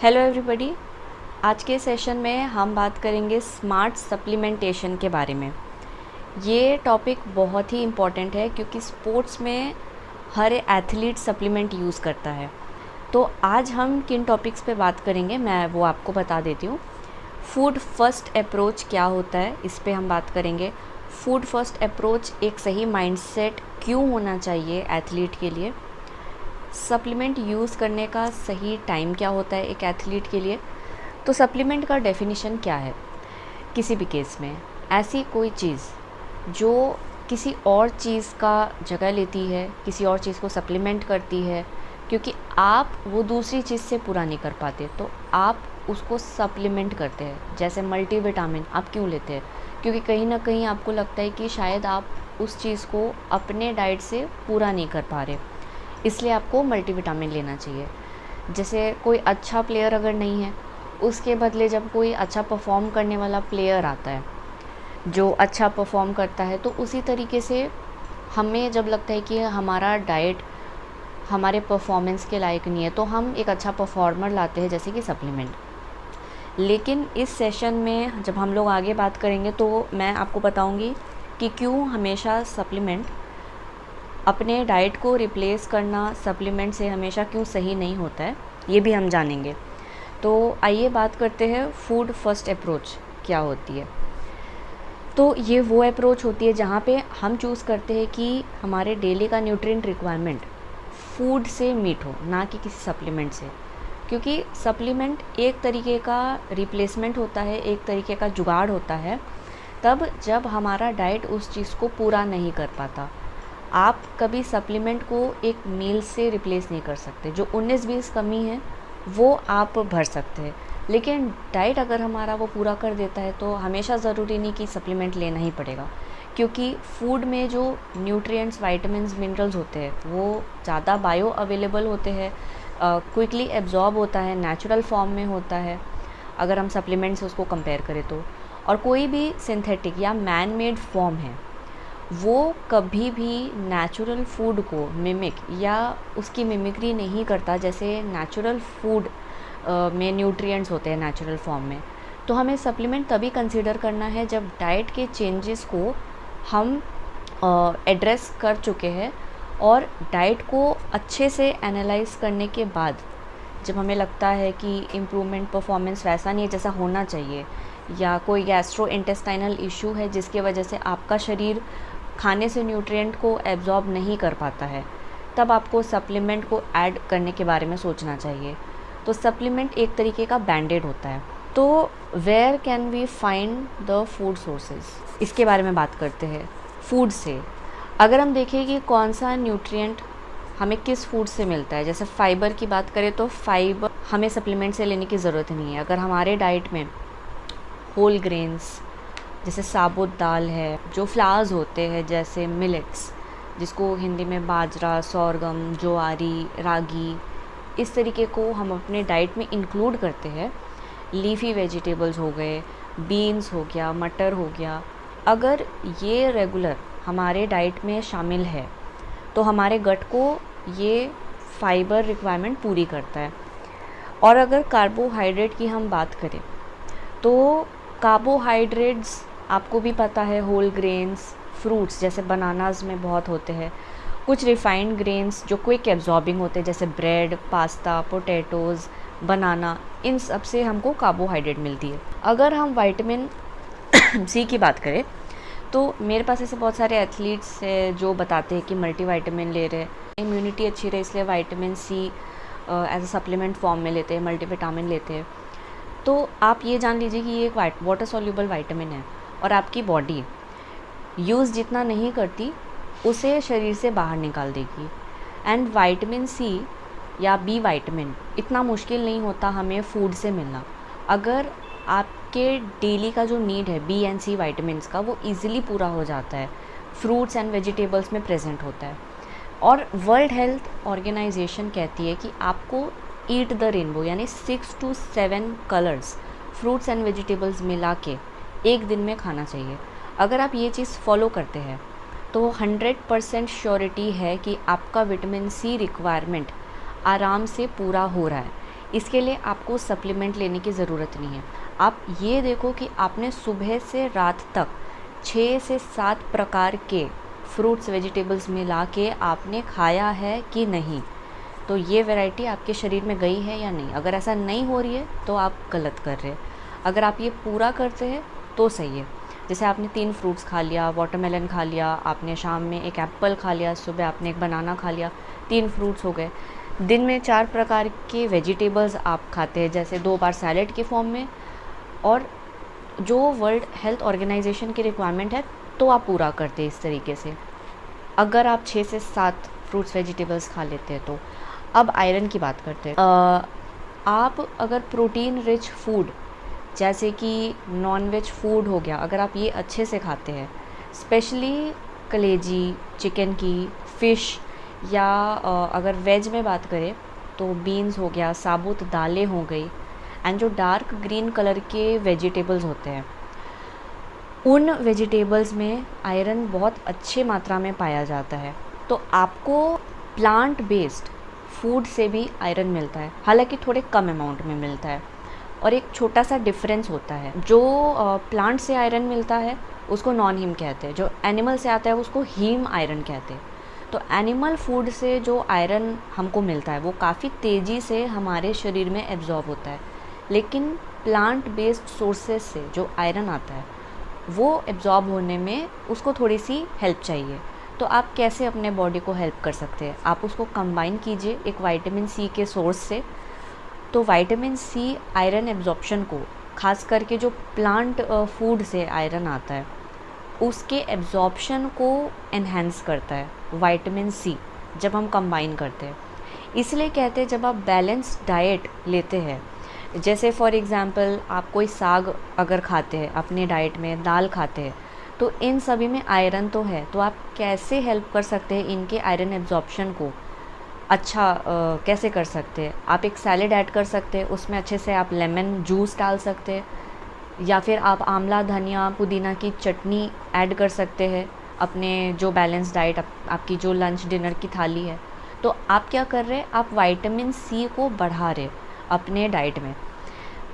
Hello everybody. आज के session में हम बात करेंगे स्मार्ट सप्लीमेंटेशन के बारे में। ये टॉपिक बहुत ही इम्पॉर्टेंट है क्योंकि स्पोर्ट्स में हर एथलीट सप्लीमेंट यूज़ करता है। तो आज हम किन टॉपिक्स पे बात करेंगे मैं वो आपको बता देती हूँ। फूड फर्स्ट अप्रोच क्या होता है, इस पे हम बात करेंगे। फूड फर्स्ट अप्रोच एक सही माइंडसेट क्यों होना चाहिए एथलीट के लिए। सप्लीमेंट यूज़ करने का सही टाइम क्या होता है एक एथलीट के लिए। तो सप्लीमेंट का डेफिनेशन क्या है। किसी भी केस में ऐसी कोई चीज़ जो किसी और चीज़ का जगह लेती है, किसी और चीज़ को सप्लीमेंट करती है, क्योंकि आप वो दूसरी चीज़ से पूरा नहीं कर पाते तो आप उसको सप्लीमेंट करते हैं। जैसे मल्टीविटामिन आप क्यों लेते हैं, क्योंकि कहीं ना कहीं आपको लगता है कि शायद आप उस चीज़ को अपने डाइट से पूरा नहीं कर पा रहे, इसलिए आपको मल्टीविटामिन लेना चाहिए। जैसे कोई अच्छा प्लेयर अगर नहीं है, उसके बदले जब कोई अच्छा परफॉर्म करने वाला प्लेयर आता है जो अच्छा परफॉर्म करता है, तो उसी तरीके से हमें जब लगता है कि हमारा डाइट हमारे परफॉर्मेंस के लायक नहीं है तो हम एक अच्छा परफॉर्मर लाते हैं, जैसे कि सप्लीमेंट। लेकिन इस सेशन में जब हम लोग आगे बात करेंगे तो मैं आपको बताऊंगी कि क्यों हमेशा सप्लीमेंट अपने डाइट को रिप्लेस करना सप्लीमेंट से हमेशा क्यों सही नहीं होता है, ये भी हम जानेंगे। तो आइए बात करते हैं फूड फर्स्ट अप्रोच क्या होती है। तो ये वो अप्रोच होती है जहाँ पे हम चूज़ करते हैं कि हमारे डेली का न्यूट्रिएंट रिक्वायरमेंट फूड से मीट हो, ना कि किसी सप्लीमेंट से। क्योंकि सप्लीमेंट एक तरीके का रिप्लेसमेंट होता है, एक तरीके का जुगाड़ होता है तब जब हमारा डाइट उस चीज़ को पूरा नहीं कर पाता। आप कभी सप्लीमेंट को एक मील से रिप्लेस नहीं कर सकते। जो 19-20 कमी है वो आप भर सकते हैं, लेकिन डाइट अगर हमारा वो पूरा कर देता है तो हमेशा ज़रूरी नहीं कि सप्लीमेंट लेना ही पड़ेगा। क्योंकि फूड में जो न्यूट्रिएंट्स, विटामिन्स, मिनरल्स होते हैं वो ज़्यादा बायो अवेलेबल होते हैं, क्विकली एब्जॉर्ब होता है, नेचुरल फॉर्म में होता है अगर हम सप्लीमेंट से उसको कंपेयर करें तो। और कोई भी सिंथेटिक या मैन मेड फॉर्म है वो कभी भी नेचुरल फूड को मिमिक या उसकी मिमिक्री नहीं करता, जैसे नेचुरल फूड में न्यूट्रिएंट्स होते हैं नेचुरल फॉर्म में। तो हमें सप्लीमेंट तभी कंसीडर करना है जब डाइट के चेंजेस को हम एड्रेस कर चुके हैं और डाइट को अच्छे से एनालाइज करने के बाद जब हमें लगता है कि इम्प्रूवमेंट परफॉर्मेंस वैसा नहीं है जैसा होना चाहिए, या कोई गैस्ट्रो इंटेस्टाइनल इशू है जिसके वजह से आपका शरीर खाने से न्यूट्रिएंट को एब्जॉर्ब नहीं कर पाता है, तब आपको सप्लीमेंट को ऐड करने के बारे में सोचना चाहिए। तो सप्लीमेंट एक तरीके का बैंडेड होता है। तो where can we find the food sources, इसके बारे में बात करते हैं। फूड से अगर हम देखें कि कौन सा न्यूट्रिएंट हमें किस फूड से मिलता है, जैसे फाइबर की बात करें तो फाइबर हमें सप्लीमेंट से लेने की ज़रूरत नहीं है। अगर हमारे डाइट में होल ग्रेन्स जैसे साबुत दाल है, जो फ्लावर्स होते हैं जैसे मिलेट्स जिसको हिंदी में बाजरा, सोरगम, ज्वारी, रागी, इस तरीके को हम अपने डाइट में इंक्लूड करते हैं। लीफी वेजिटेबल्स हो गए, बीन्स हो गया, मटर हो गया, अगर ये रेगुलर हमारे डाइट में शामिल है तो हमारे गट को ये फाइबर रिक्वायरमेंट पूरी करता है। और अगर कार्बोहाइड्रेट की हम बात करें तो कार्बोहाइड्रेट्स आपको भी पता है, होल ग्रेन्स, फ्रूट्स जैसे बनानाज में बहुत होते हैं, कुछ रिफाइंड ग्रेन्स जो क्विक एब्जॉर्बिंग होते हैं जैसे ब्रेड, पास्ता, पोटैटोज़, बनाना, इन सब से हमको कार्बोहाइड्रेट मिलती है। अगर हम विटामिन सी की बात करें तो मेरे पास ऐसे बहुत सारे एथलीट्स हैं जो बताते हैं कि मल्टीविटामिन ले रहे हैं, इम्यूनिटी अच्छी रहे इसलिए vitamin C as a supplement form में लेते हैं, मल्टीविटामिन लेते हैं। तो आप ये जान लीजिए कि ये एक वाटर सॉल्युबल विटामिन है और आपकी बॉडी यूज़ जितना नहीं करती उसे शरीर से बाहर निकाल देगी। एंड विटामिन सी या बी विटामिन इतना मुश्किल नहीं होता हमें फूड से मिलना। अगर आपके डेली का जो नीड है बी एंड सी विटामिन्स का, वो इजीली पूरा हो जाता है, फ्रूट्स एंड वेजिटेबल्स में प्रेजेंट होता है। और वर्ल्ड हेल्थ ऑर्गेनाइजेशन कहती है कि आपको ईट द रेनबो यानी 6 to 7 colours fruits and vegetables मिला के एक दिन में खाना चाहिए। अगर आप ये चीज़ फॉलो करते हैं तो 100% श्योरिटी है कि आपका विटामिन सी रिक्वायरमेंट आराम से पूरा हो रहा है। इसके लिए आपको सप्लीमेंट लेने की ज़रूरत नहीं है। आप ये देखो कि आपने सुबह से रात तक 6 से 7 प्रकार के फ्रूट्स वेजिटेबल्स मिला के आपने खाया है कि नहीं, तो ये वैरायटी आपके शरीर में गई है या नहीं। अगर ऐसा नहीं हो रही है तो आप गलत कर रहे हैं। अगर आप ये पूरा करते हैं तो सही है। जैसे आपने 3 फ्रूट्स खा लिया, वाटरमेलन खा लिया, आपने शाम में एक एप्पल खा लिया, सुबह आपने एक बनाना खा लिया, 3 फ्रूट्स हो गए। दिन में 4 प्रकार के वेजिटेबल्स आप खाते हैं, जैसे 2 बार सैलेड के फॉर्म में, और जो वर्ल्ड हेल्थ ऑर्गेनाइजेशन की रिक्वायरमेंट है तो आप पूरा करते हैं इस तरीके से। अगर आप 6 से 7 फ्रूट्स वेजिटेबल्स खा लेते हैं तो। अब आयरन की बात करते हैं। आप अगर प्रोटीन रिच फूड जैसे कि नॉन-वेज फूड हो गया, अगर आप ये अच्छे से खाते हैं, स्पेशली कलेजी चिकन की, फ़िश, या अगर वेज में बात करें तो बीन्स हो गया, साबुत दालें हो गई, एंड जो डार्क ग्रीन कलर के वेजिटेबल्स होते हैं, उन वेजिटेबल्स में आयरन बहुत अच्छे मात्रा में पाया जाता है। तो आपको प्लांट बेस्ड फूड से भी आयरन मिलता है, हालांकि थोड़े कम अमाउंट में मिलता है। और एक छोटा सा डिफरेंस होता है, जो प्लांट से आयरन मिलता है उसको नॉन हीम कहते हैं, जो एनिमल से आता है उसको हीम आयरन कहते हैं। तो एनिमल फूड से जो आयरन हमको मिलता है वो काफ़ी तेज़ी से हमारे शरीर में एब्जॉर्ब होता है, लेकिन प्लांट बेस्ड सोर्सेज से जो आयरन आता है वो एब्जॉर्ब होने में उसको थोड़ी सी हेल्प चाहिए। तो आप कैसे अपने बॉडी को हेल्प कर सकते हैं? आप उसको कंबाइन कीजिए एक विटामिन सी के सोर्स से। तो विटामिन सी आयरन एब्जॉर्प्शन को, खास करके जो प्लांट फूड से आयरन आता है उसके एब्जॉर्प्शन को एनहेंस करता है विटामिन सी, जब हम कंबाइन करते हैं। इसलिए कहते हैं जब आप बैलेंस डाइट लेते हैं, जैसे फॉर एग्ज़ाम्पल आप कोई साग अगर खाते हैं अपने डाइट में, दाल खाते हैं, तो इन सभी में आयरन तो है। तो आप कैसे हेल्प कर सकते हैं इनके आयरन एब्जॉर्प्शन को अच्छा कैसे कर सकते हैं? आप एक सैलेड ऐड कर सकते हैं, उसमें अच्छे से आप लेमन जूस डाल सकते हैं, या फिर आप आंवला, धनिया, पुदीना की चटनी ऐड कर सकते हैं अपने जो बैलेंस डाइट आपकी जो लंच डिनर की थाली है। तो आप क्या कर रहे हैं? आप विटामिन सी को बढ़ा रहे अपने डाइट में।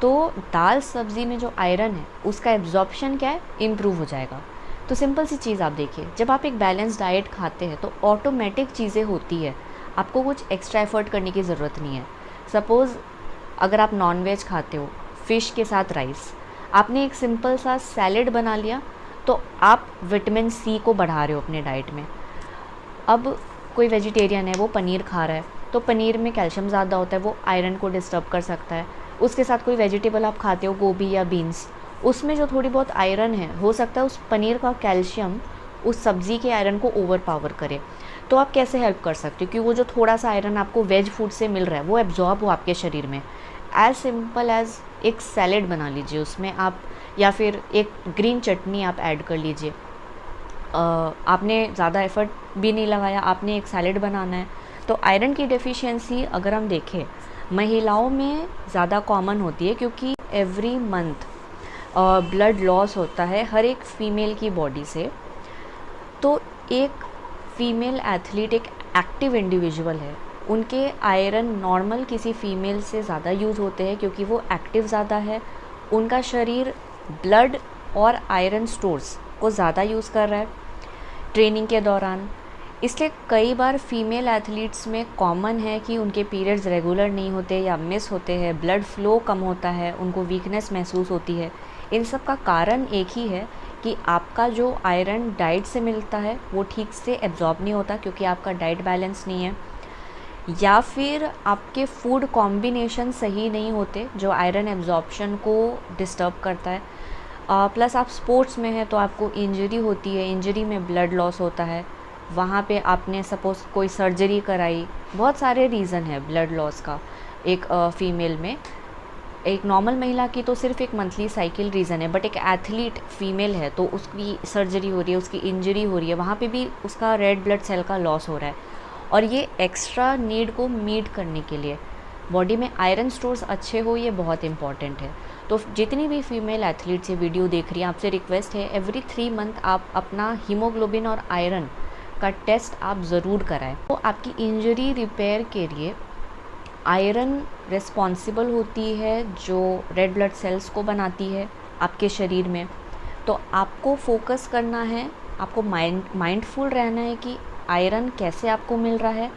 तो दाल सब्ज़ी में जो आयरन है उसका एब्जॉर्प्शन क्या है, इम्प्रूव हो जाएगा। तो सिंपल सी चीज़ आप देखिए, जब आप एक बैलेंस डाइट खाते हैं तो ऑटोमेटिक चीज़ें होती है, आपको कुछ एक्स्ट्रा एफर्ट करने की ज़रूरत नहीं है। सपोज़ अगर आप नॉन-वेज खाते हो, फ़िश के साथ राइस, आपने एक सिंपल सा सैलेड बना लिया, तो आप विटामिन सी को बढ़ा रहे हो अपने डाइट में। अब कोई वेजिटेरियन है, वो पनीर खा रहा है, तो पनीर में कैल्शियम ज़्यादा होता है, वो आयरन को डिस्टर्ब कर सकता है। उसके साथ कोई वेजिटेबल आप खाते हो, गोभी या बीन्स, उसमें जो थोड़ी बहुत आयरन है, हो सकता है उस पनीर का कैल्शियम उस सब्ज़ी के आयरन को ओवर पावर करे। तो आप कैसे हेल्प कर सकते हो कि वो जो थोड़ा सा आयरन आपको वेज फूड से मिल रहा है वो एब्जॉर्ब हो आपके शरीर में? एज सिंपल एज एक सैलेड बना लीजिए उसमें आप, या फिर एक ग्रीन चटनी आप ऐड कर लीजिए। आपने ज़्यादा एफर्ट भी नहीं लगाया, आपने एक सैलेड बनाना है। तो आयरन की डेफिशिएंसी अगर हम देखें महिलाओं में ज़्यादा कॉमन होती है, क्योंकि एवरी मंथ ब्लड लॉस होता है हर एक फ़ीमेल की बॉडी से। तो एक फ़ीमेल एथलीट एक एक्टिव इंडिविजुअल है, उनके आयरन नॉर्मल किसी फ़ीमेल से ज़्यादा यूज़ होते हैं, क्योंकि वो एक्टिव ज़्यादा है, उनका शरीर ब्लड और आयरन स्टोर्स को ज़्यादा यूज़ कर रहा है ट्रेनिंग के दौरान। इसलिए कई बार फीमेल एथलीट्स में कॉमन है कि उनके पीरियड्स रेगुलर नहीं होते या मिस होते हैं, ब्लड फ्लो कम होता है, उनको वीकनेस महसूस होती है। इन सब का कारण एक ही है कि आपका जो आयरन डाइट से मिलता है वो ठीक से एब्जॉर्ब नहीं होता, क्योंकि आपका डाइट बैलेंस नहीं है, या फिर आपके फूड कॉम्बिनेशन सही नहीं होते जो आयरन एब्जॉर्प्शन को डिस्टर्ब करता है। प्लस आप स्पोर्ट्स में हैं तो आपको इंजरी होती है, इंजरी में ब्लड लॉस होता है, वहाँ पे आपने सपोज़ कोई सर्जरी कराई, बहुत सारे रीज़न है ब्लड लॉस का एक फ़ीमेल में। एक नॉर्मल महिला की तो सिर्फ एक मंथली साइकिल रीज़न है, बट एक एथलीट फीमेल है तो उसकी सर्जरी हो रही है, उसकी इंजरी हो रही है, वहाँ पे भी उसका रेड ब्लड सेल का लॉस हो रहा है। और ये एक्स्ट्रा नीड को मीट करने के लिए बॉडी में आयरन स्टोर्स अच्छे हो, ये बहुत इंपॉर्टेंट है। तो जितनी भी फीमेल एथलीट्स ये वीडियो देख रही हैं, आपसे रिक्वेस्ट है एवरी 3 मंथ आप अपना हीमोग्लोबिन और आयरन का टेस्ट आप ज़रूर कराएं। तो आपकी इंजरी रिपेयर के लिए आयरन रिस्पॉन्सिबल होती है जो रेड ब्लड सेल्स को बनाती है आपके शरीर में। तो आपको फोकस करना है, आपको माइंडफुल रहना है कि आयरन कैसे आपको मिल रहा है।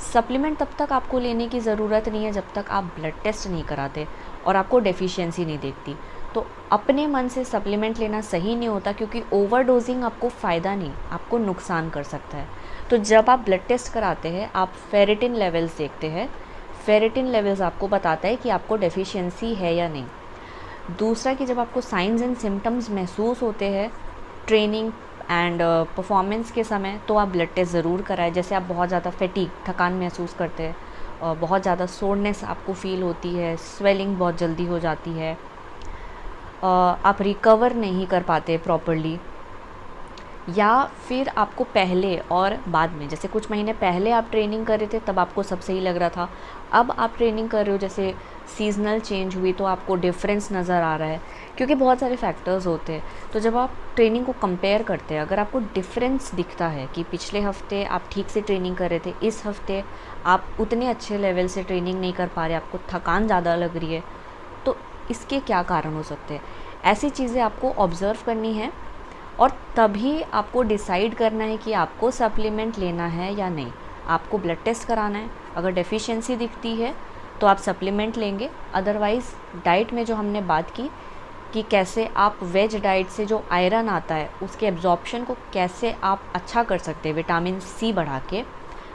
सप्लीमेंट तब तक आपको लेने की ज़रूरत नहीं है जब तक आप ब्लड टेस्ट नहीं कराते और आपको डेफिशिएंसी नहीं दिखती। तो अपने मन से सप्लीमेंट लेना सही नहीं होता, क्योंकि ओवरडोजिंग आपको फ़ायदा नहीं, आपको नुकसान कर सकता है। तो जब आप ब्लड टेस्ट कराते हैं, आप फेरेटिन लेवल्स देखते हैं। फेरेटिन लेवल्स आपको बताता है कि आपको डेफिशिएंसी है या नहीं। दूसरा कि जब आपको साइंस एंड सिम्टम्स महसूस होते हैं ट्रेनिंग एंड परफॉर्मेंस के समय, तो आप ब्लड टेस्ट ज़रूर कराएं। जैसे आप बहुत ज़्यादा फैटीग, थकान महसूस करते हैं, बहुत ज़्यादा सोरनेस आपको फील होती है, स्वेलिंग बहुत जल्दी हो जाती है, आप रिकवर नहीं कर पाते प्रॉपरली, या फिर आपको पहले और बाद में, जैसे कुछ महीने पहले आप ट्रेनिंग कर रहे थे तब आपको सब सही लग रहा था, अब आप ट्रेनिंग कर रहे हो, जैसे सीजनल चेंज हुई तो आपको डिफरेंस नज़र आ रहा है, क्योंकि बहुत सारे फैक्टर्स होते हैं। तो जब आप ट्रेनिंग को कंपेयर करते हैं, अगर आपको डिफरेंस दिखता है कि पिछले हफ्ते आप ठीक से ट्रेनिंग कर रहे थे, इस हफ्ते आप उतने अच्छे लेवल से ट्रेनिंग नहीं कर पा रहे, आपको थकान ज़्यादा लग रही है, तो इसके क्या कारण हो सकते हैं? ऐसी चीज़ें आपको ऑब्ज़र्व करनी है और तभी आपको डिसाइड करना है कि आपको सप्लीमेंट लेना है या नहीं। आपको ब्लड टेस्ट कराना है, अगर डेफिशिएंसी दिखती है तो आप सप्लीमेंट लेंगे, अदरवाइज़ डाइट में जो हमने बात की कि कैसे आप वेज डाइट से जो आयरन आता है उसके एब्जॉर्प्शन को कैसे आप अच्छा कर सकते हैं विटामिन सी बढ़ा के,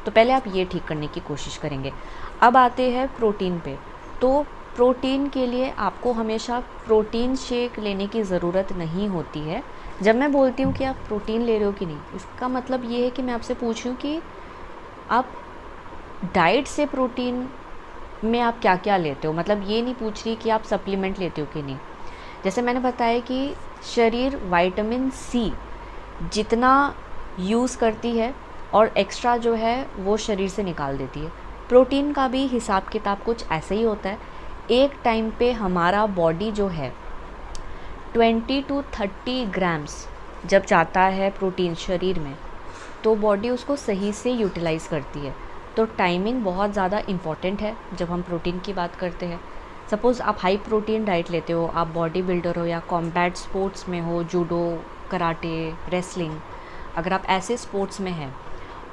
तो पहले आप ये ठीक करने की कोशिश करेंगे। अब आते हैं प्रोटीन पे। तो प्रोटीन के लिए आपको हमेशा प्रोटीन शेक लेने की ज़रूरत नहीं होती है। जब मैं बोलती हूँ कि आप प्रोटीन ले रहे हो कि नहीं, इसका मतलब ये है कि मैं आपसे पूछ रही हूँ कि आप डाइट से प्रोटीन में आप क्या क्या लेते हो। मतलब ये नहीं पूछ रही कि आप सप्लीमेंट लेते हो कि नहीं। जैसे मैंने बताया कि शरीर विटामिन सी जितना यूज़ करती है और एक्स्ट्रा जो है वो शरीर से निकाल देती है। प्रोटीन का भी हिसाब किताब कुछ ऐसे ही होता है। एक टाइम पे हमारा बॉडी जो है 20 to 30 ग्राम्स जब जाता है प्रोटीन शरीर में, तो बॉडी उसको सही से यूटिलाइज़ करती है। तो टाइमिंग बहुत ज़्यादा इम्पॉर्टेंट है जब हम प्रोटीन की बात करते हैं। सपोज़ आप हाई प्रोटीन डाइट लेते हो, आप बॉडी बिल्डर हो या कॉम्बैट स्पोर्ट्स में हो, जूडो, कराटे, रेसलिंग, अगर आप ऐसे स्पोर्ट्स में हैं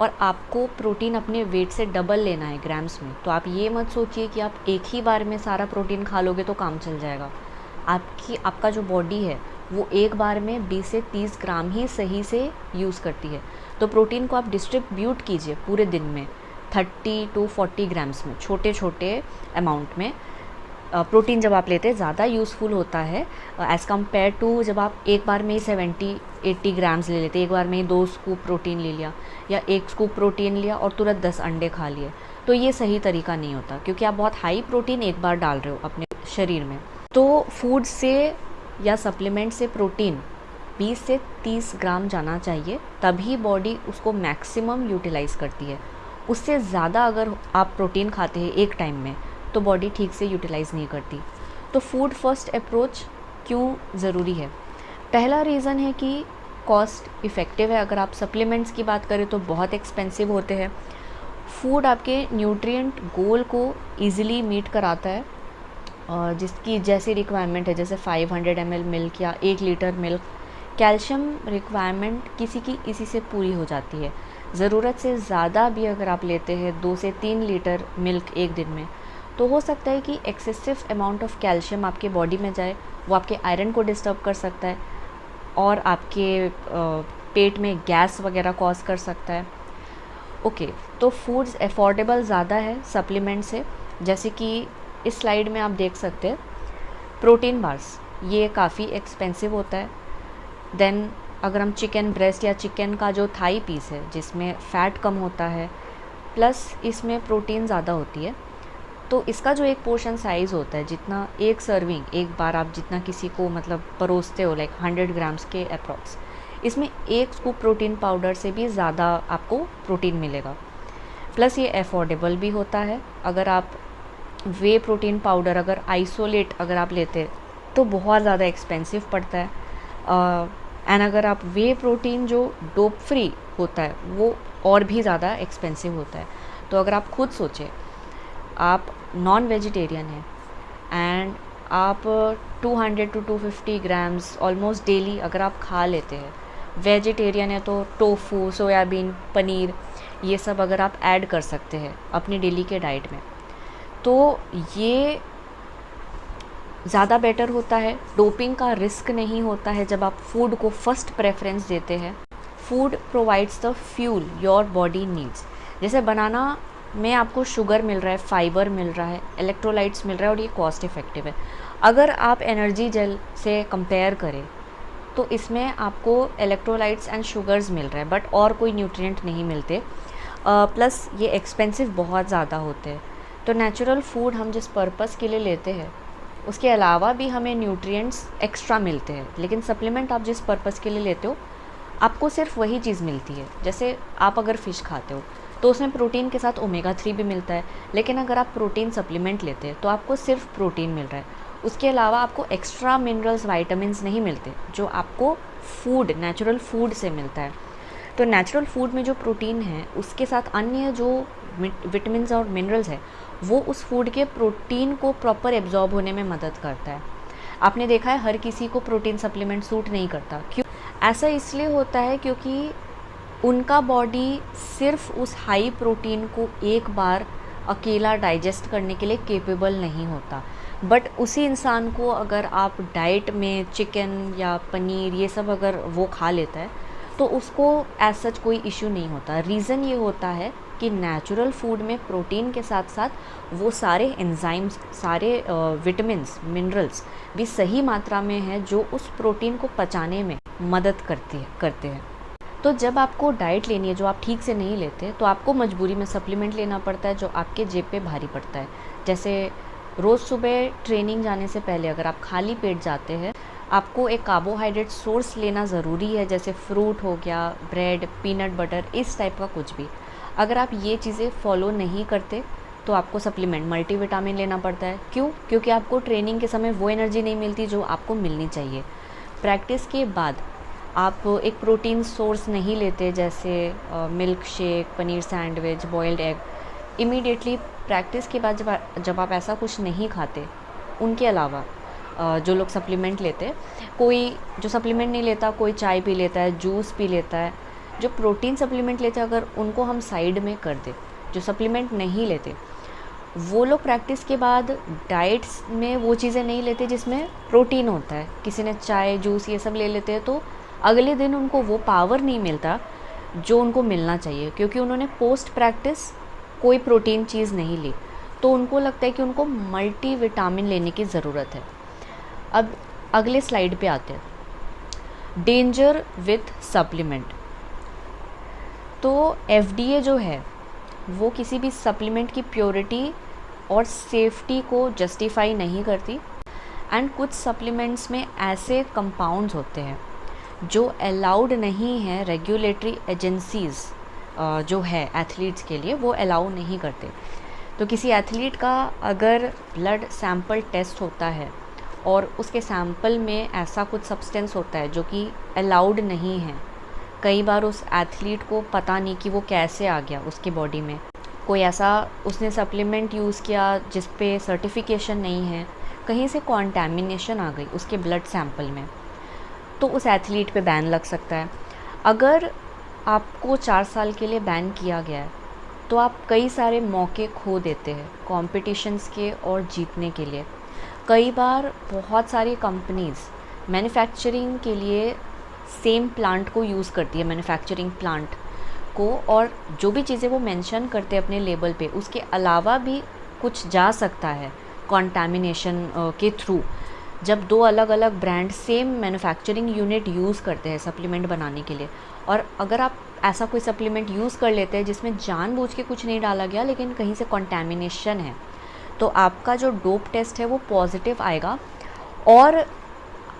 और आपको प्रोटीन अपने वेट से डबल लेना है ग्राम्स में, तो आप ये मत सोचिए कि आप एक ही बार में सारा प्रोटीन खा लोगे तो काम चल जाएगा। आपका जो बॉडी है वो एक बार में 20 से 30 ग्राम ही सही से यूज़ करती है। तो प्रोटीन को आप डिस्ट्रीब्यूट कीजिए पूरे दिन में 30 to 40 ग्राम्स में, छोटे छोटे अमाउंट में। प्रोटीन जब आप लेते हैं ज़्यादा यूज़फुल होता है एज़ कम्पेयर टू जब आप एक बार में ही 70-80 ग्राम्स ले लेते हैं। एक बार में ही 2 स्कूप प्रोटीन ले लिया या 1 स्कूप प्रोटीन लिया और तुरंत 10 अंडे खा लिए, तो ये सही तरीका नहीं होता, क्योंकि आप बहुत हाई प्रोटीन एक बार डाल रहे हो अपने शरीर में। तो फूड से या सप्लीमेंट से प्रोटीन 20 से 30 ग्राम जाना चाहिए, तभी बॉडी उसको मैक्सिमम यूटिलाइज़ करती है। उससे ज़्यादा अगर आप प्रोटीन खाते हैं एक टाइम में तो बॉडी ठीक से यूटिलाइज़ नहीं करती। तो फूड फर्स्ट अप्रोच क्यों ज़रूरी है? पहला रीज़न है कि कॉस्ट इफ़ेक्टिव है। अगर आप सप्लीमेंट्स की बात करें तो बहुत एक्सपेंसिव होते हैं। फूड आपके न्यूट्रिएंट गोल को ईज़िली मीट कराता है, और जिसकी जैसी रिक्वायरमेंट है, जैसे 500 ml मिल्क या 1 लीटर मिल्क। कैल्शियम रिक्वायरमेंट किसी की इसी से पूरी हो जाती है। ज़रूरत से ज़्यादा भी अगर आप लेते हैं 2 से 3 लीटर मिल्क एक दिन में, तो हो सकता है कि एक्सेसिव अमाउंट ऑफ कैल्शियम आपके बॉडी में जाए, वो आपके आयरन को डिस्टर्ब कर सकता है और आपके पेट में गैस वगैरह कॉज कर सकता है। ओके, तो फूड्स अफोर्डेबल ज़्यादा है सप्लीमेंट से, जैसे कि इस स्लाइड में आप देख सकते हैं प्रोटीन बार्स, ये काफ़ी एक्सपेंसिव होता है। देन अगर हम चिकन ब्रेस्ट या चिकन का जो थाई पीस है जिसमें फ़ैट कम होता है प्लस इसमें प्रोटीन ज़्यादा होती है, तो इसका जो एक पोर्शन साइज़ होता है, जितना एक सर्विंग, एक बार आप जितना किसी को मतलब परोसते हो, लाइक 100 ग्राम्स के अप्रॉक्स, इसमें 1 स्कूप प्रोटीन पाउडर से भी ज़्यादा आपको प्रोटीन मिलेगा। प्लस ये अफोर्डेबल भी होता है। अगर आप वे प्रोटीन पाउडर अगर आइसोलेट अगर आप लेते तो बहुत ज़्यादा एक्सपेंसिव पड़ता है, एंड अगर आप वे प्रोटीन जो डोप फ्री होता है वो और भी ज़्यादा एक्सपेंसिव होता है। तो अगर आप खुद सोचें आप नॉन वेजिटेरियन हैं एंड आप 200 to 250 ग्राम्स ऑलमोस्ट डेली अगर आप खा लेते हैं, वेजिटेरियन है तो टोफू, सोयाबीन, पनीर, ये सब अगर आप ऐड कर सकते हैं अपनी डेली के डाइट में, तो ये ज़्यादा बेटर होता है। डोपिंग का रिस्क नहीं होता है जब आप फूड को फर्स्ट प्रेफरेंस देते हैं। Food provides the fuel your body needs. जैसे बनाना में आपको शुगर मिल रहा है, फाइबर मिल रहा है, इलेक्ट्रोलाइट्स मिल रहा है और ये कॉस्ट इफ़ेक्टिव है। अगर आप एनर्जी जेल से कंपेयर करें तो इसमें आपको इलेक्ट्रोलाइट्स एंड शुगर्स मिल रहा है बट और कोई न्यूट्रिएंट नहीं मिलते, प्लस ये एक्सपेंसिव बहुत ज़्यादा होते हैं। तो नेचुरल फूड हम जिस पर्पस के लिए लेते हैं उसके अलावा भी हमें न्यूट्रिएंट्स एक्स्ट्रा मिलते हैं, लेकिन सप्लीमेंट आप जिस पर्पस के लिए लेते हो आपको सिर्फ वही चीज़ मिलती है। जैसे आप अगर फ़िश खाते हो तो उसमें प्रोटीन के साथ ओमेगा 3 भी मिलता है, लेकिन अगर आप प्रोटीन सप्लीमेंट लेते हैं तो आपको सिर्फ प्रोटीन मिल रहा है, उसके अलावा आपको एक्स्ट्रा मिनरल्स, वाइटामिन्स नहीं मिलते जो आपको फूड, नेचुरल फूड से मिलता है। तो नेचुरल फूड में जो प्रोटीन है उसके साथ अन्य जो विटामिन्स और मिनरल्स है वो उस फूड के प्रोटीन को प्रॉपर एब्जॉर्ब होने में मदद करता है। आपने देखा है हर किसी को प्रोटीन सप्लीमेंट सूट नहीं करता। क्यों? ऐसा इसलिए होता है क्योंकि उनका बॉडी सिर्फ उस हाई प्रोटीन को एक बार अकेला डाइजेस्ट करने के लिए केपेबल नहीं होता। बट उसी इंसान को अगर आप डाइट में चिकन या पनीर ये सब अगर वो खा लेता है तो उसको एज सच कोई इशू नहीं होता। रीज़न ये होता है कि नेचुरल फूड में प्रोटीन के साथ साथ वो सारे एंजाइम्स, सारे विटामिन्स, मिनरल्स भी सही मात्रा में है जो उस प्रोटीन को पचाने में मदद करते हैं। तो जब आपको डाइट लेनी है जो आप ठीक से नहीं लेते तो आपको मजबूरी में सप्लीमेंट लेना पड़ता है जो आपके जेब पे भारी पड़ता है। जैसे रोज़ सुबह ट्रेनिंग जाने से पहले अगर आप खाली पेट जाते हैं आपको एक कार्बोहाइड्रेट सोर्स लेना ज़रूरी है, जैसे फ्रूट हो गया, ब्रेड, पीनट बटर, इस टाइप का कुछ भी। अगर आप ये चीज़ें फॉलो नहीं करते तो आपको सप्लीमेंट मल्टीविटामिन लेना पड़ता है। क्यों? क्योंकि आपको ट्रेनिंग के समय वो एनर्जी नहीं मिलती जो आपको मिलनी चाहिए। प्रैक्टिस के बाद आप एक प्रोटीन सोर्स नहीं लेते जैसे milk shake, paneer sandwich, boiled egg, immediately practice के बाद जब आप ऐसा कुछ नहीं खाते, उनके अलावा जो लोग सप्लीमेंट लेते, कोई जो सप्लीमेंट नहीं लेता कोई चाय पी लेता है, जूस पी लेता है। जो प्रोटीन सप्लीमेंट लेते हैं अगर उनको हम साइड में कर दें, जो सप्लीमेंट नहीं लेते वो लोग प्रैक्टिस के बाद डाइट्स में वो चीज़ें नहीं लेते जिसमें प्रोटीन होता है। किसी ने चाय, जूस ये सब ले लेते हैं तो अगले दिन उनको वो पावर नहीं मिलता जो उनको मिलना चाहिए, क्योंकि उन्होंने पोस्ट प्रैक्टिस कोई प्रोटीन चीज़ नहीं ली। तो उनको लगता है कि उनको मल्टीविटामिन लेने की ज़रूरत है। अब अगले स्लाइड पे आते हैं, डेंजर विथ सप्लीमेंट। तो FDA जो है वो किसी भी सप्लीमेंट की प्योरिटी और सेफ्टी को जस्टिफाई नहीं करती, एंड कुछ सप्लीमेंट्स में ऐसे कंपाउंड्स होते हैं जो अलाउड नहीं है, रेगुलेटरी एजेंसीज़ जो है एथलीट्स के लिए वो अलाउ नहीं करते। तो किसी एथलीट का अगर ब्लड सैंपल टेस्ट होता है और उसके सैंपल में ऐसा कुछ सब्सटेंस होता है जो कि अलाउड नहीं है, कई बार उस एथलीट को पता नहीं कि वो कैसे आ गया उसके बॉडी में, कोई ऐसा उसने सप्लीमेंट यूज़ किया जिस पे सर्टिफिकेशन नहीं है, कहीं से कॉन्टैमिनेशन आ गई उसके ब्लड सैंपल में, तो उस एथलीट पे बैन लग सकता है। अगर आपको 4 साल के लिए बैन किया गया है तो आप कई सारे मौके खो देते हैं कॉम्पिटिशन्स के और जीतने के लिए। कई बार बहुत सारी कंपनीज़ मैन्युफैक्चरिंग के लिए सेम प्लांट को यूज़ करती है, मैन्युफैक्चरिंग प्लांट को, और जो भी चीज़ें वो मेंशन करते हैं अपने लेबल पे उसके अलावा भी कुछ जा सकता है कॉन्टैमिनेशन के थ्रू। जब 2 अलग अलग brand same manufacturing unit use करते हैं सप्लीमेंट बनाने के लिए, और अगर आप ऐसा कोई सप्लीमेंट यूज़ कर लेते हैं जिसमें जानबूझ के कुछ नहीं डाला गया लेकिन कहीं से कॉन्टैमिनेशन है, तो आपका जो डोप टेस्ट है वो पॉजिटिव आएगा और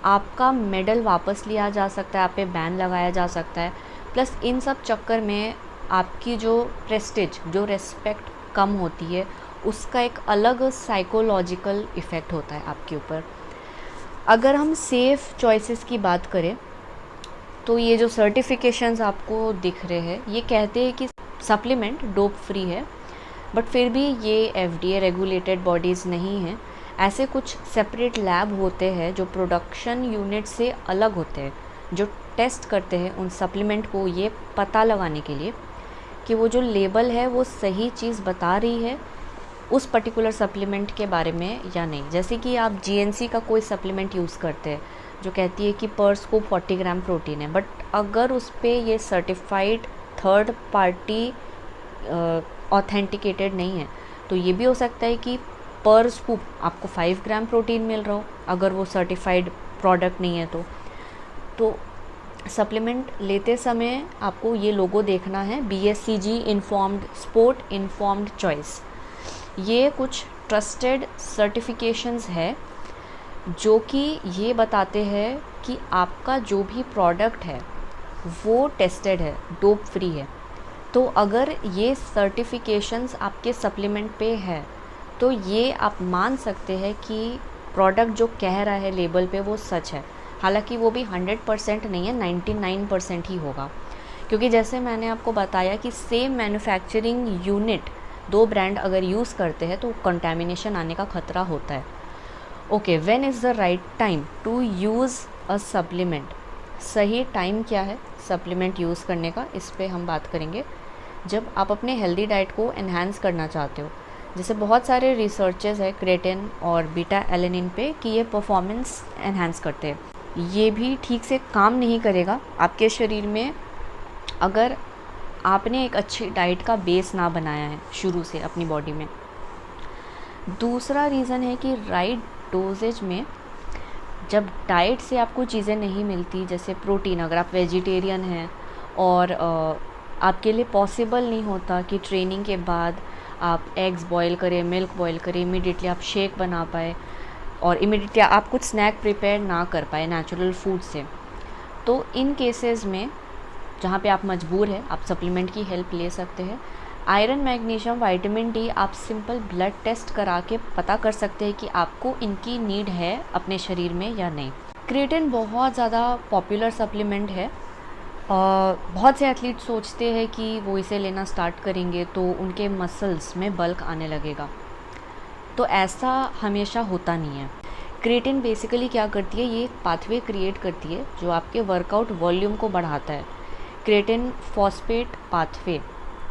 आपका मेडल वापस लिया जा सकता है, आप पे बैन लगाया जा सकता है। प्लस इन सब चक्कर में आपकी जो प्रेस्टिज, जो रेस्पेक्ट कम होती है, उसका एक अलग साइकोलॉजिकल इफ़ेक्ट होता है आपके ऊपर। अगर हम सेफ़ चॉइसेस की बात करें तो ये जो सर्टिफिकेशंस आपको दिख रहे हैं ये कहते हैं कि सप्लीमेंट डोप फ्री है, बट फिर भी ये FDA रेगुलेटेड बॉडीज़ नहीं हैं। ऐसे कुछ सेपरेट लैब होते हैं जो प्रोडक्शन यूनिट से अलग होते हैं, जो टेस्ट करते हैं उन सप्लीमेंट को ये पता लगाने के लिए कि वो जो लेबल है वो सही चीज़ बता रही है उस पर्टिकुलर सप्लीमेंट के बारे में या नहीं। जैसे कि आप GNC का कोई सप्लीमेंट यूज़ करते हैं जो कहती है कि पर स्कूप 40 ग्राम प्रोटीन है, बट अगर उस पर ये सर्टिफाइड थर्ड पार्टी ऑथेंटिकेटेड नहीं है तो ये भी हो सकता है कि पर स्कूप आपको 5 ग्राम प्रोटीन मिल रहा हो, अगर वो सर्टिफाइड प्रोडक्ट नहीं है तो सप्लीमेंट लेते समय आपको ये लोगो देखना है, BSCG informed sport informed choice. ये कुछ ट्रस्टेड सर्टिफिकेशंस है जो कि ये बताते हैं कि आपका जो भी प्रोडक्ट है वो टेस्टेड है, डोप फ्री है। तो अगर ये सर्टिफिकेशंस आपके सप्लीमेंट पे है तो ये आप मान सकते हैं कि प्रोडक्ट जो कह रहा है लेबल पे वो सच है। हालांकि वो भी 100% नहीं है, 99% ही होगा, क्योंकि जैसे मैंने आपको बताया कि सेम मैन्युफैक्चरिंग यूनिट 2 ब्रांड अगर यूज़ करते हैं तो कंटामिनेशन आने का खतरा होता है। Okay, when is the right time to use a supplement? सही टाइम क्या है सप्लीमेंट यूज़ करने का, इस पे हम बात करेंगे। जब आप अपने हेल्दी डाइट को एनहांस करना चाहते हो, जैसे बहुत सारे रिसर्चेस है क्रेटिन और बीटा एलेनिन पे कि ये परफॉर्मेंस एनहांस करते हैं, ये भी ठीक से काम नहीं करेगा आपके शरीर में अगर आपने एक अच्छी डाइट का बेस ना बनाया है शुरू से अपनी बॉडी में। दूसरा रीज़न है कि राइट डोजेज में जब डाइट से आपको चीज़ें नहीं मिलती, जैसे प्रोटीन, अगर आप वेजिटेरियन हैं और आपके लिए पॉसिबल नहीं होता कि ट्रेनिंग के बाद आप एग्स बॉईल करें, मिल्क बॉईल करें, इमीडिएटली आप शेक बना पाए और इमीडिएटली आप कुछ स्नैक प्रिपेयर ना कर पाए नेचुरल फूड से, तो इन केसेस में जहाँ पे आप मजबूर हैं आप सप्लीमेंट की हेल्प ले सकते हैं। आयरन, मैग्नीशियम, विटामिन डी आप सिंपल ब्लड टेस्ट करा के पता कर सकते हैं कि आपको इनकी नीड है अपने शरीर में या नहीं। क्रिएटिन बहुत ज़्यादा पॉपुलर सप्लीमेंट है। बहुत से एथलीट सोचते हैं कि वो इसे लेना स्टार्ट करेंगे तो उनके मसल्स में बल्क आने लगेगा, तो ऐसा हमेशा होता नहीं है। क्रिएटिन बेसिकली क्या करती है, ये पाथवे क्रिएट करती है जो आपके वर्कआउट वॉल्यूम को बढ़ाता है। क्रिएटिन फॉस्फेट पाथवे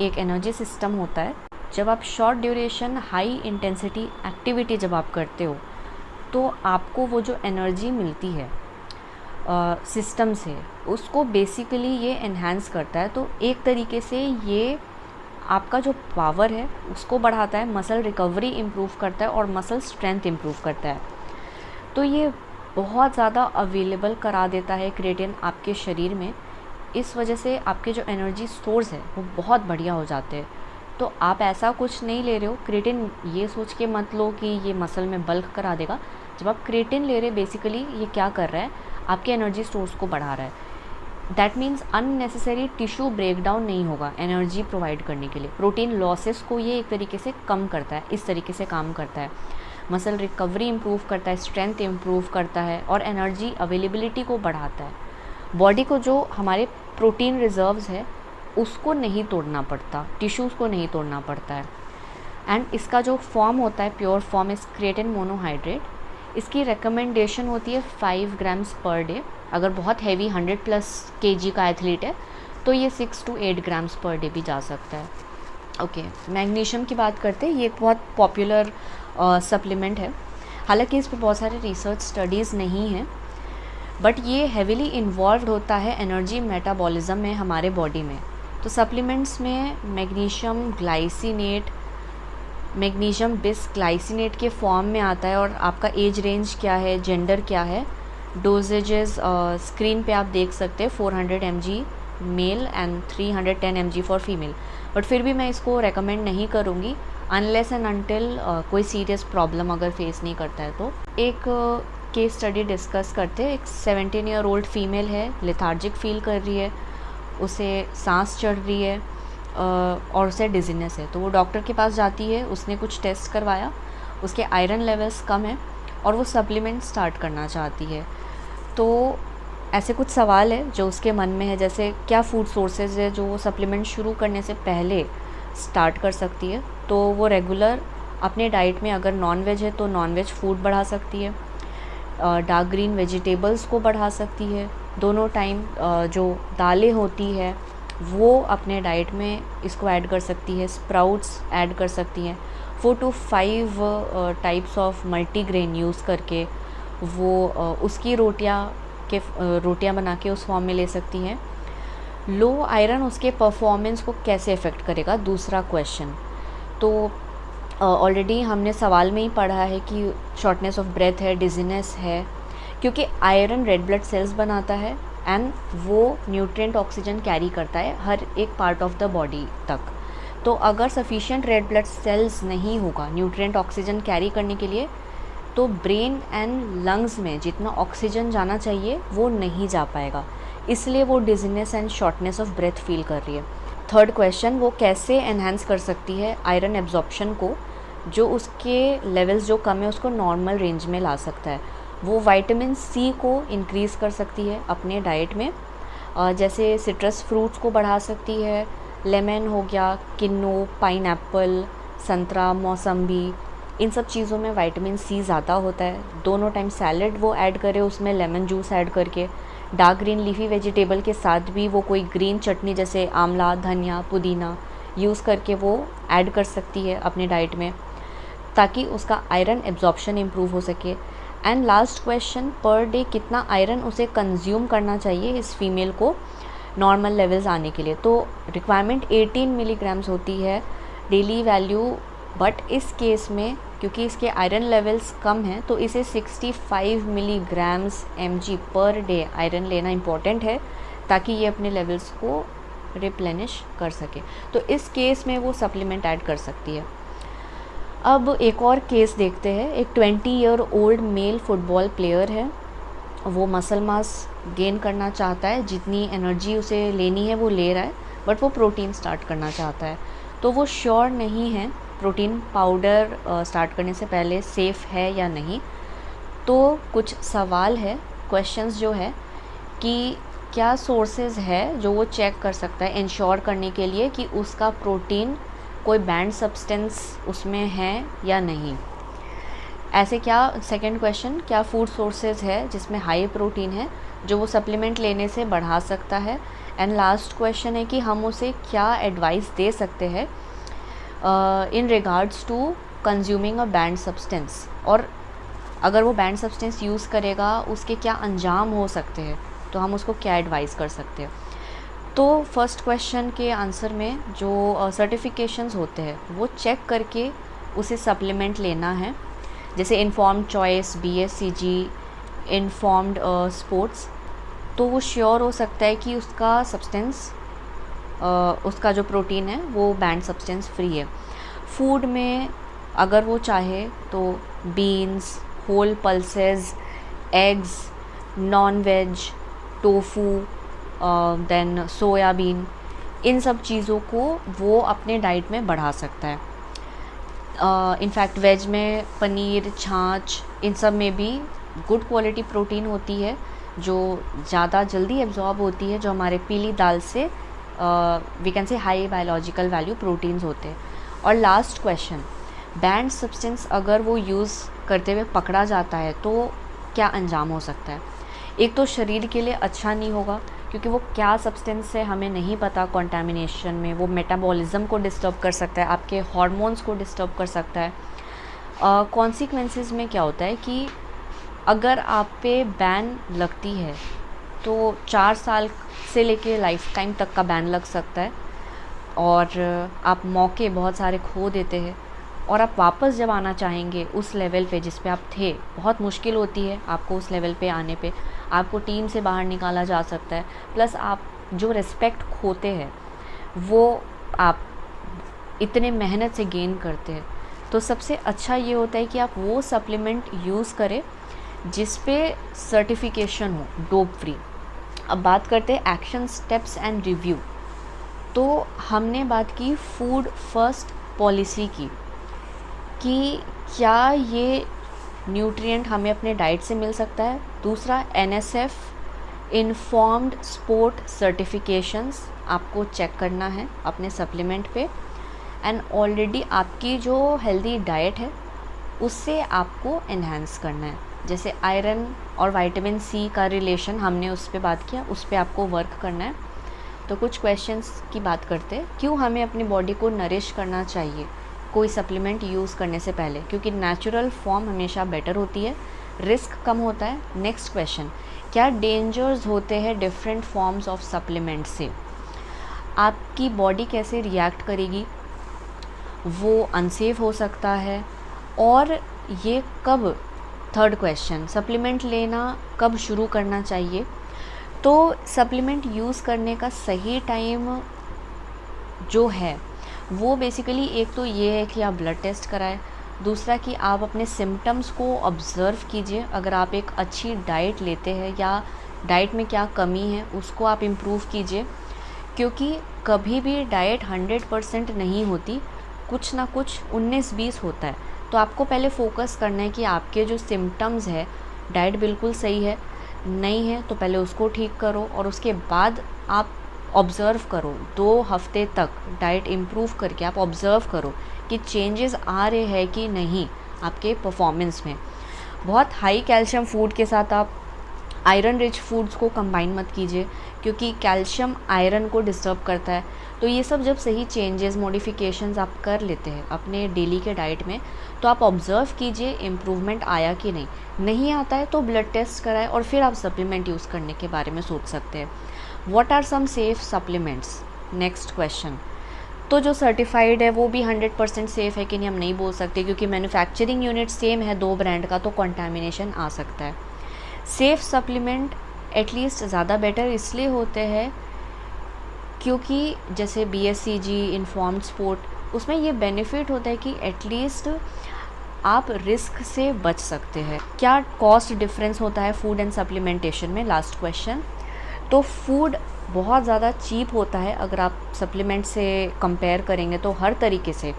एक एनर्जी सिस्टम होता है। जब आप short duration high intensity activity जब आप करते हो तो आपको वो जो एनर्जी मिलती है सिस्टम से, उसको बेसिकली ये एनहांस करता है। तो एक तरीके से ये आपका जो पावर है उसको बढ़ाता है, मसल रिकवरी इम्प्रूव करता है और मसल स्ट्रेंथ इम्प्रूव करता है। तो ये बहुत ज़्यादा अवेलेबल करा देता है क्रिएटिन आपके शरीर में। इस वजह से आपके जो एनर्जी स्टोर्स है वो बहुत बढ़िया हो जाते हैं। तो आप ऐसा कुछ नहीं ले रहे हो क्रिएटिन ये सोच के मत लो कि ये मसल में बल्क करा देगा। जब आप क्रिएटिन ले रहे बेसिकली ये क्या कर रहा है, आपके एनर्जी स्टोर्स को बढ़ा रहा है। That means unnecessary tissue breakdown नहीं होगा एनर्जी प्रोवाइड करने के लिए। प्रोटीन लॉसेस को ये एक तरीके से कम करता है, इस तरीके से काम करता है। मसल रिकवरी इम्प्रूव करता है, स्ट्रेंथ इम्प्रूव करता है और एनर्जी अवेलेबिलिटी को बढ़ाता है। बॉडी को जो हमारे प्रोटीन रिजर्व्स है उसको नहीं तोड़ना पड़ता, टिश्यूज़ को नहीं तोड़ना पड़ता है। एंड इसका जो फॉर्म होता है प्योर फॉर्म इस क्रिएटिन मोनोहाइड्रेट। इसकी रिकमेंडेशन होती है 5 ग्राम्स पर डे। अगर बहुत हैवी 100+ kg का एथलीट है तो ये 6 to 8 ग्राम्स पर डे भी जा सकता है। ओके, मैग्नीशियम की बात करते हैं। ये एक बहुत पॉपुलर सप्लीमेंट है। हालांकि इस पर बहुत सारे रिसर्च स्टडीज़ नहीं हैं, बट ये हेविली इन्वॉल्व होता है एनर्जी मेटाबॉलिज्म में हमारे बॉडी में। तो सप्लीमेंट्स में मैग्नीशियम ग्लाइसिनेट, मैग्नीशियम बिसग्लाइसिनेट के फॉर्म में आता है। और आपका एज रेंज क्या है, जेंडर क्या है, डोजेजेस स्क्रीन पे आप देख सकते हैं। 400 mg male and 310 mg for female. But फिर भी मैं इसको रेकमेंड नहीं करूँगी अनलेस एंड अनटिल कोई सीरियस प्रॉब्लम अगर फेस नहीं करता है। तो एक केस स्टडी डिस्कस करते हैं। एक 17 ईयर ओल्ड फीमेल है, लेथार्जिक फील कर रही है, उसे सांस चढ़ रही है और उसे डिजीनेस है। तो वो डॉक्टर के पास जाती है, उसने कुछ टेस्ट करवाया, उसके आयरन लेवल्स कम है और वो सप्लीमेंट स्टार्ट करना चाहती है। तो ऐसे कुछ सवाल है जो उसके मन में है, जैसे क्या फूड सोर्सेज है जो वो सप्लीमेंट शुरू करने से पहले स्टार्ट कर सकती है। तो वो रेगुलर अपने डाइट में अगर नॉन वेज है तो नॉन वेज फूड बढ़ा सकती है, डार्क ग्रीन वेजिटेबल्स को बढ़ा सकती है, दोनों टाइम जो दालें होती है वो अपने डाइट में इसको ऐड कर सकती है, स्प्राउट्स ऐड कर सकती हैं, 4 to 5 types of multigrain use करके वो उसकी रोटियां बना के उस फॉर्म में ले सकती हैं। लो आयरन उसके परफॉर्मेंस को कैसे इफ़ेक्ट करेगा, दूसरा क्वेश्चन। तो ऑलरेडी हमने सवाल में ही पढ़ा है कि शॉर्टनेस ऑफ ब्रेथ है, डिजीनेस है, क्योंकि आयरन रेड ब्लड सेल्स बनाता है एंड वो न्यूट्रिएंट ऑक्सीजन कैरी करता है हर एक पार्ट ऑफ द बॉडी तक। तो अगर सफिशिएंट रेड ब्लड सेल्स नहीं होगा न्यूट्रिएंट ऑक्सीजन कैरी करने के लिए, तो ब्रेन एंड लंग्स में जितना ऑक्सीजन जाना चाहिए वो नहीं जा पाएगा, इसलिए वो dizziness and shortness of breath feel कर रही है। थर्ड क्वेश्चन, वो कैसे एनहांस कर सकती है आयरन एब्जॉर्प्शन को, जो उसके लेवल्स जो कम है उसको नॉर्मल रेंज में ला सकता है। वो विटामिन सी को इंक्रीज़ कर सकती है अपने डाइट में, जैसे सिट्रस फ्रूट्स को बढ़ा सकती है, लेमन हो गया, किन्नू, पाइनएप्पल, संतरा, मौसम्बी, इन सब चीज़ों में विटामिन सी ज़्यादा होता है। दोनों टाइम सैलड वो ऐड करे, उसमें लेमन जूस ऐड करके, डार्क ग्रीन लीफी वेजिटेबल के साथ भी वो कोई ग्रीन चटनी जैसे आंवला, धनिया, पुदीना यूज़ करके वो ऐड कर सकती है अपने डाइट में, ताकि उसका आयरन एब्जॉर्प्शन इम्प्रूव हो सके। And last question, per day कितना आयरन उसे कंज्यूम करना चाहिए इस फीमेल को नॉर्मल लेवल्स आने के लिए। तो रिक्वायरमेंट 18 मिलीग्राम्स होती है डेली वैल्यू, बट इस केस में क्योंकि इसके आयरन लेवल्स कम हैं तो इसे 65 milligrams mg per day iron लेना इम्पॉर्टेंट है, ताकि ये अपने लेवल्स को रिप्लेनिश कर सके। तो इस केस में वो सप्लीमेंट ऐड कर सकती है। अब एक और केस देखते हैं। एक 20 year old mail football player है, वो मसल मास गेन करना चाहता है, जितनी एनर्जी उसे लेनी है वो ले रहा है, बट वो प्रोटीन स्टार्ट करना चाहता है। तो वो श्योर नहीं है प्रोटीन पाउडर स्टार्ट करने से पहले सेफ़ है या नहीं। तो कुछ सवाल है, क्वेश्चंस जो है कि क्या सोर्सेज है जो वो चेक कर सकता है इंश्योर करने के लिए कि उसका प्रोटीन कोई बैंड सब्सटेंस उसमें है या नहीं। ऐसे क्या, सेकंड क्वेश्चन, क्या फूड सोर्सेज है जिसमें हाई प्रोटीन है जो वो सप्लीमेंट लेने से बढ़ा सकता है। एंड लास्ट क्वेश्चन है कि हम उसे क्या एडवाइस दे सकते हैं in regards to consuming a banned substance, और अगर वो बैंड सब्सटेंस यूज़ करेगा उसके क्या अंजाम हो सकते हैं, तो हम उसको क्या एडवाइस कर सकते हैं। तो फर्स्ट क्वेश्चन के आंसर में जो सर्टिफिकेशंस होते हैं वो चेक करके उसे सप्लीमेंट लेना है, जैसे informed choice, BSCG, informed sports. तो वो श्योर हो सकता है कि उसका सब्सटेंस उसका जो प्रोटीन है वो बैंड सब्सटेंस फ्री है। फूड में अगर वो चाहे तो beans, whole pulses, eggs, non veg, tofu, then soybean, इन सब चीज़ों को वो अपने डाइट में बढ़ा सकता है। इनफैक्ट वेज में पनीर, छाछ, इन सब में भी गुड क्वालिटी प्रोटीन होती है जो ज़्यादा जल्दी एब्जॉर्ब होती है, जो हमारे पीली दाल से we can say high biological value proteins होते हैं। और लास्ट क्वेश्चन, बैंड सब्सटेंस अगर वो यूज़ करते हुए पकड़ा जाता है तो क्या अंजाम हो सकता है। एक तो शरीर के लिए अच्छा नहीं होगा क्योंकि वो क्या सब्सटेंस है हमें नहीं पता, कंटामिनेशन में वो मेटाबॉलिज्म को डिस्टर्ब कर सकता है, आपके हार्मोन्स को डिस्टर्ब कर सकता है। कॉन्सिक्वेंसेस में क्या होता है कि अगर आप पे बैन लगती है तो 4 साल से लेके लाइफ टाइम तक का बैन लग सकता है, और आप मौके बहुत सारे खो देते हैं, और आप वापस जब आना चाहेंगे उस लेवल पे जिस पे आप थे, बहुत मुश्किल होती है आपको उस लेवल पे आने पे। आपको टीम से बाहर निकाला जा सकता है, प्लस आप जो रिस्पेक्ट खोते हैं वो आप इतने मेहनत से गेन करते हैं। तो सबसे अच्छा ये होता है कि आप वो सप्लीमेंट यूज़ करें जिस पे सर्टिफिकेशन हो, डोप फ्री। अब बात करते हैं एक्शन स्टेप्स एंड रिव्यू। तो हमने बात की फूड फर्स्ट पॉलिसी की, कि क्या ये न्यूट्रिएंट हमें अपने डाइट से मिल सकता है। दूसरा, NSF इन्फॉर्म्ड स्पोर्ट सर्टिफिकेशंस आपको चेक करना है अपने सप्लीमेंट पे। एंड ऑलरेडी आपकी जो हेल्दी डाइट है उससे आपको एनहांस करना है। जैसे आयरन और विटामिन सी का रिलेशन हमने उस पर बात किया, उस पर आपको वर्क करना है। तो कुछ क्वेश्चंस की बात करते हैं, क्यों हमें अपनी बॉडी को नरिश करना चाहिए कोई सप्लीमेंट यूज़ करने से पहले? क्योंकि नेचुरल फॉर्म हमेशा बेटर होती है, रिस्क कम होता है। नेक्स्ट क्वेश्चन, क्या डेंजर्स होते हैं डिफरेंट फॉर्म्स ऑफ सप्लीमेंट से? आपकी बॉडी कैसे रिएक्ट करेगी, वो अनसेफ हो सकता है। और ये कब, थर्ड क्वेश्चन, सप्लीमेंट लेना कब शुरू करना चाहिए? तो सप्लीमेंट यूज़ करने का सही टाइम जो है वो बेसिकली एक तो ये है कि आप ब्लड टेस्ट कराएं, दूसरा कि आप अपने सिम्टम्स को ऑब्ज़र्व कीजिए। अगर आप एक अच्छी डाइट लेते हैं या डाइट में क्या कमी है उसको आप इम्प्रूव कीजिए, क्योंकि कभी भी डाइट 100% नहीं होती, कुछ ना कुछ 19-20 होता है। तो आपको पहले फोकस करना है कि आपके जो सिम्टम्स है, डाइट बिल्कुल सही है नहीं है तो पहले उसको ठीक करो, और उसके बाद आप ऑब्ज़र्व करो 2 हफ्ते तक डाइट इम्प्रूव करके आप ऑब्ज़र्व करो कि चेंजेस आ रहे हैं कि नहीं आपके परफॉर्मेंस में। बहुत हाई कैल्शियम फूड के साथ आप आयरन रिच फूड्स को कंबाइन मत कीजिए, क्योंकि कैल्शियम आयरन को डिस्टर्ब करता है। तो ये सब जब सही चेंजेस मॉडिफिकेशंस आप कर लेते हैं अपने डेली के डाइट में, तो आप ऑब्ज़र्व कीजिए इम्प्रूवमेंट आया कि नहीं आता है तो ब्लड टेस्ट कराएं और फिर आप सप्लीमेंट यूज़ करने के बारे में सोच सकते हैं। What are some safe supplements? Next question, तो जो सर्टिफाइड है वो भी 100% सेफ़ है कि नहीं हम नहीं बोल सकते, क्योंकि मैन्युफैक्चरिंग यूनिट सेम है 2 ब्रांड का, तो कंटामिनेशन आ सकता है। सेफ़ सप्लीमेंट एटलीस्ट ज़्यादा बेटर इसलिए होते हैं क्योंकि जैसे BSCG, इन्फॉर्म्ड स्पोर्ट, उसमें ये बेनिफिट होता है कि एटलीस्ट आप रिस्क से बच सकते हैं। क्या कॉस्ट डिफरेंस होता है फूड एंड सप्लीमेंटेशन में? लास्ट क्वेश्चन, तो फूड बहुत ज़्यादा चीप होता है अगर आप सप्लीमेंट से कंपेयर करेंगे, तो हर तरीके से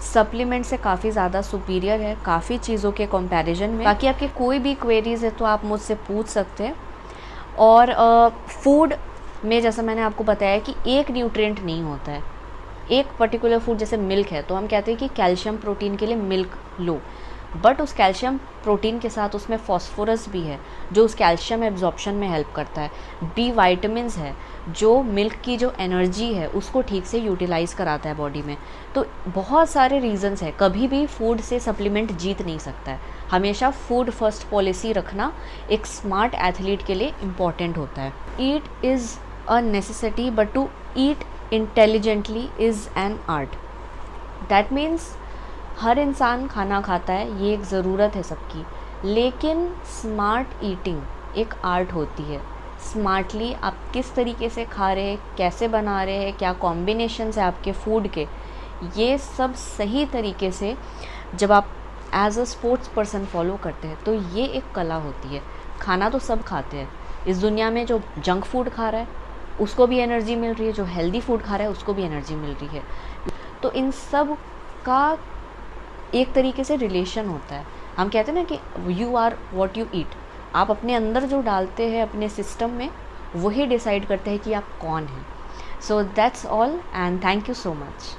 सप्लीमेंट से काफ़ी ज़्यादा सुपीरियर है काफ़ी चीज़ों के कंपैरिजन में। बाकी आपके कोई भी क्वेरीज़ है तो आप मुझसे पूछ सकते हैं। और फूड में जैसा मैंने आपको बताया कि एक न्यूट्रिएंट नहीं होता है, एक पर्टिकुलर फूड जैसे मिल्क है तो हम कहते हैं कि कैल्शियम प्रोटीन के लिए मिल्क लो, बट उस कैल्शियम प्रोटीन के साथ उसमें फॉस्फोरस भी है जो उस कैल्शियम एब्जॉर्प्शन में हेल्प करता है। बी वाइटामिन्स है जो मिल्क की जो एनर्जी है उसको ठीक से यूटिलाइज कराता है बॉडी में। तो बहुत सारे रीजंस है, कभी भी फूड से सप्लीमेंट जीत नहीं सकता है। हमेशा फूड फर्स्ट पॉलिसी रखना एक स्मार्ट एथलीट के लिए इम्पॉर्टेंट होता है। Eat is a necessity but to eat intelligently is an art. That means हर इंसान खाना खाता है, ये एक ज़रूरत है सबकी, लेकिन स्मार्ट ईटिंग एक आर्ट होती है। स्मार्टली आप किस तरीके से खा रहे हैं, कैसे बना रहे हैं, क्या कॉम्बिनेशंस है आपके फूड के, ये सब सही तरीके से जब आप as a sports person follow करते हैं तो ये एक कला होती है। खाना तो सब खाते हैं इस दुनिया में, जो जंक फूड खा रहा है उसको भी एनर्जी मिल रही है, जो हेल्दी फूड खा रहा है उसको भी एनर्जी मिल रही है। तो इन सब का एक तरीके से रिलेशन होता है। हम कहते हैं ना कि you are what you eat, आप अपने अंदर जो डालते हैं अपने सिस्टम में वही डिसाइड करते हैं कि आप कौन हैं। So that's all and thank you so much.